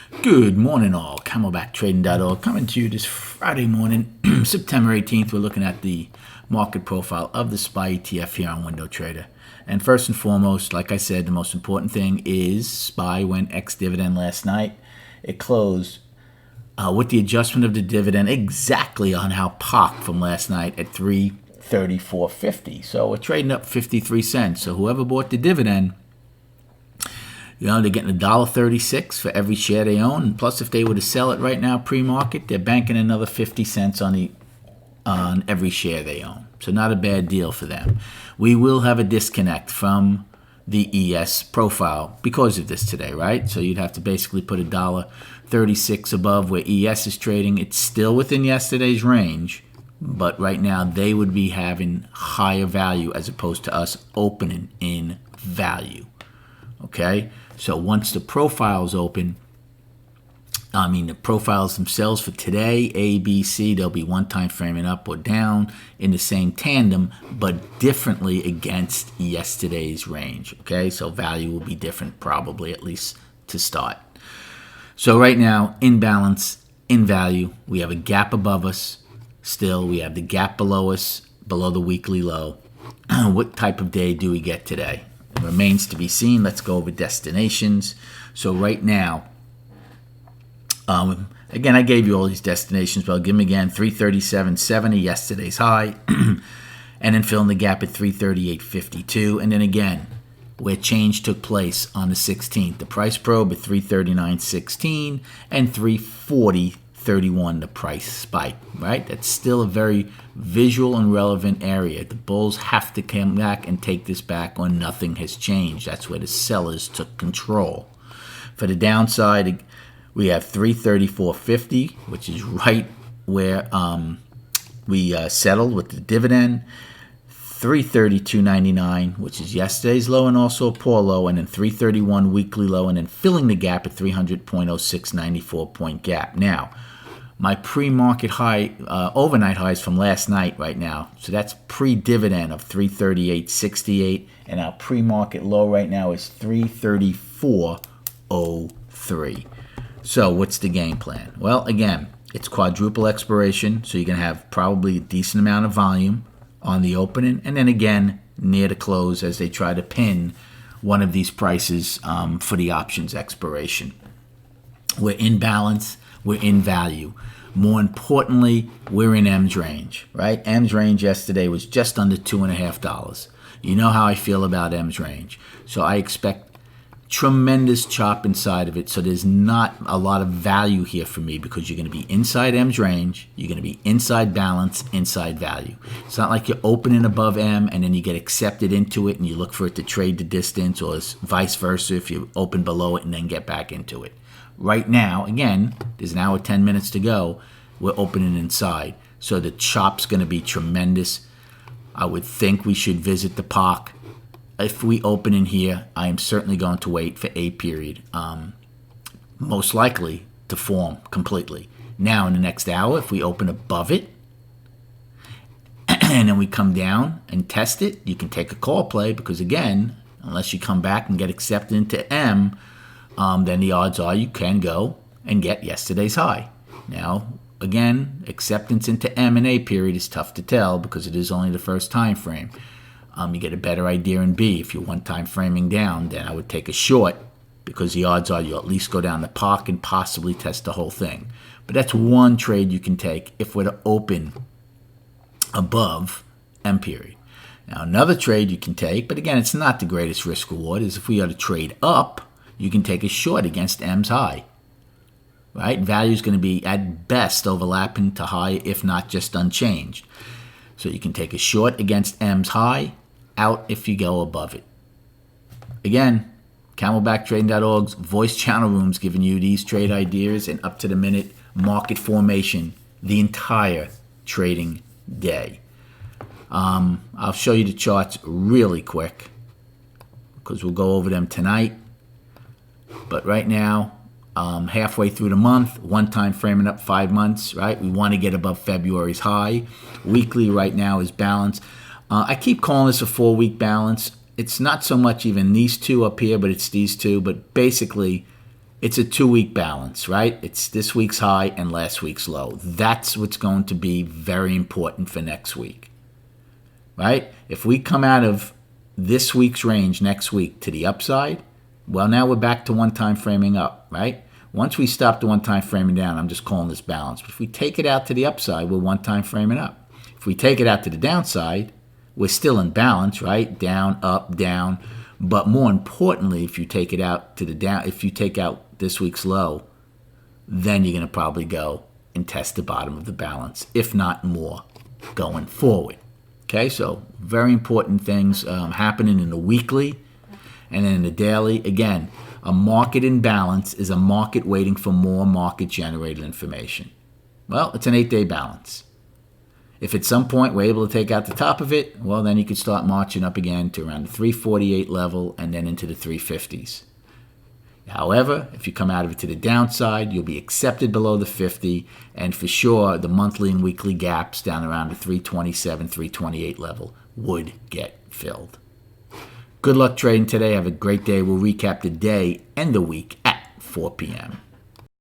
Good morning, all. CamelbackTrading.org coming to you this Friday morning, September 18th. We're looking at the market profile of the SPY ETF here on Window Trader. And first and foremost, like I said, the most important thing is SPY went ex-dividend last night. It closed with the adjustment of the dividend exactly on how POC from last night at 334.50. So we're trading up 53 cents. So whoever bought the dividend, they're getting $1.36 for every share they own. And plus, if they were to sell it right now pre-market, they're banking another 50 cents on every share they own. So not a bad deal for them. We will have a disconnect from the ES profile because of this today, right? So you'd have to basically put $1.36 above where ES is trading. It's still within yesterday's range, but right now they would be having higher value as opposed to us opening in value. Okay, so once the profiles open, the profiles themselves for today, A, B, C, they'll be one time framing up or down in the same tandem, but differently against yesterday's range. Okay, so value will be different probably, at least to start. So right now, in balance, in value, we have a gap above us still. We have the gap below us, below the weekly low. What type of day do we get today? It remains to be seen. Let's go over destinations. So right now, again, I gave you all these destinations, but I'll give them again. 337.70, yesterday's high, and then filling the gap at 338.52. And then again, where change took place on the 16th. The price probe at 339.16 and 340.31, the price spike, right? That's still a very visual and relevant area. The bulls have to come back and take this back or nothing has changed. That's where the sellers took control. For the downside, we have 334.50, which is right where we settled with the dividend. 332.99, which is yesterday's low and also a poor low, and then 331 weekly low, and then filling the gap at 300.06, 94-point gap. Now, my pre-market high, overnight highs from last night right now, so that's pre-dividend of 338.68, and our pre-market low right now is 334.03. So what's the game plan? Well, again, it's quadruple expiration, so you're going to have probably a decent amount of volume on the opening, and then again near the close as they try to pin one of these prices for the options expiration. We're in balance, we're in value. More importantly, we're in M's range, right? M's range yesterday was just under $2.50. You know how I feel about M's range. So I expect tremendous chop inside of it, so there's not a lot of value here for me because you're going to be inside M's range, you're going to be inside balance, inside value. It's not like you're opening above M and then you get accepted into it and you look for it to trade the distance, or vice versa if you open below it and then get back into it. Right now, again, there's an hour, 10 minutes to go, we're opening inside, so the chop's going to be tremendous. I would think we should visit the POC. If we open in here, I am certainly going to wait for a period, most likely to form completely. Now, in the next hour, if we open above it, and then we come down and test it, you can take a call play because, again, unless you come back and get accepted into M, then the odds are you can go and get yesterday's high. Now, again, acceptance into M and A period is tough to tell because it is only the first time frame. You get a better idea in B. If you're one-time framing down, then I would take a short because the odds are you'll at least go down the POC and possibly test the whole thing. But that's one trade you can take if we're to open above M period. Now, another trade you can take, but again, it's not the greatest risk reward, is if we are to trade up, you can take a short against M's high. Right? Value is going to be at best overlapping to high, if not just unchanged. So you can take a short against M's high, out if you go above it. Again, CamelbackTrading.org's voice channel rooms giving you these trade ideas and up-to-the-minute market formation the entire trading day. I'll show you the charts really quick because we'll go over them tonight. But right now, halfway through the month, one time framing up 5 months, right? We want to get above February's high. Weekly right now is balanced. I keep calling this a 4-week balance. It's not so much even these two up here, but it's these two. But basically, it's a 2-week balance, right? It's this week's high and last week's low. That's what's going to be very important for next week, right? If we come out of this week's range next week to the upside, well, now we're back to one-time framing up, right? Once we stop the one-time framing down, I'm just calling this balance. But if we take it out to the upside, we're one-time framing up. If we take it out to the downside, we're still in balance, right? Down, up, down. But more importantly, if you take it out to the down, if you take out this week's low, then you're going to probably go and test the bottom of the balance, if not more, going forward. Okay, so very important things happening in the weekly and then in the daily. Again, a market imbalance is a market waiting for more market-generated information. Well, it's an 8-day balance. If at some point we're able to take out the top of it, well, then you could start marching up again to around the 348 level and then into the 350s. However, if you come out of it to the downside, you'll be accepted below the 50, and for sure, the monthly and weekly gaps down around the 327, 328 level would get filled. Good luck trading today. Have a great day. We'll recap the day and the week at 4 p.m.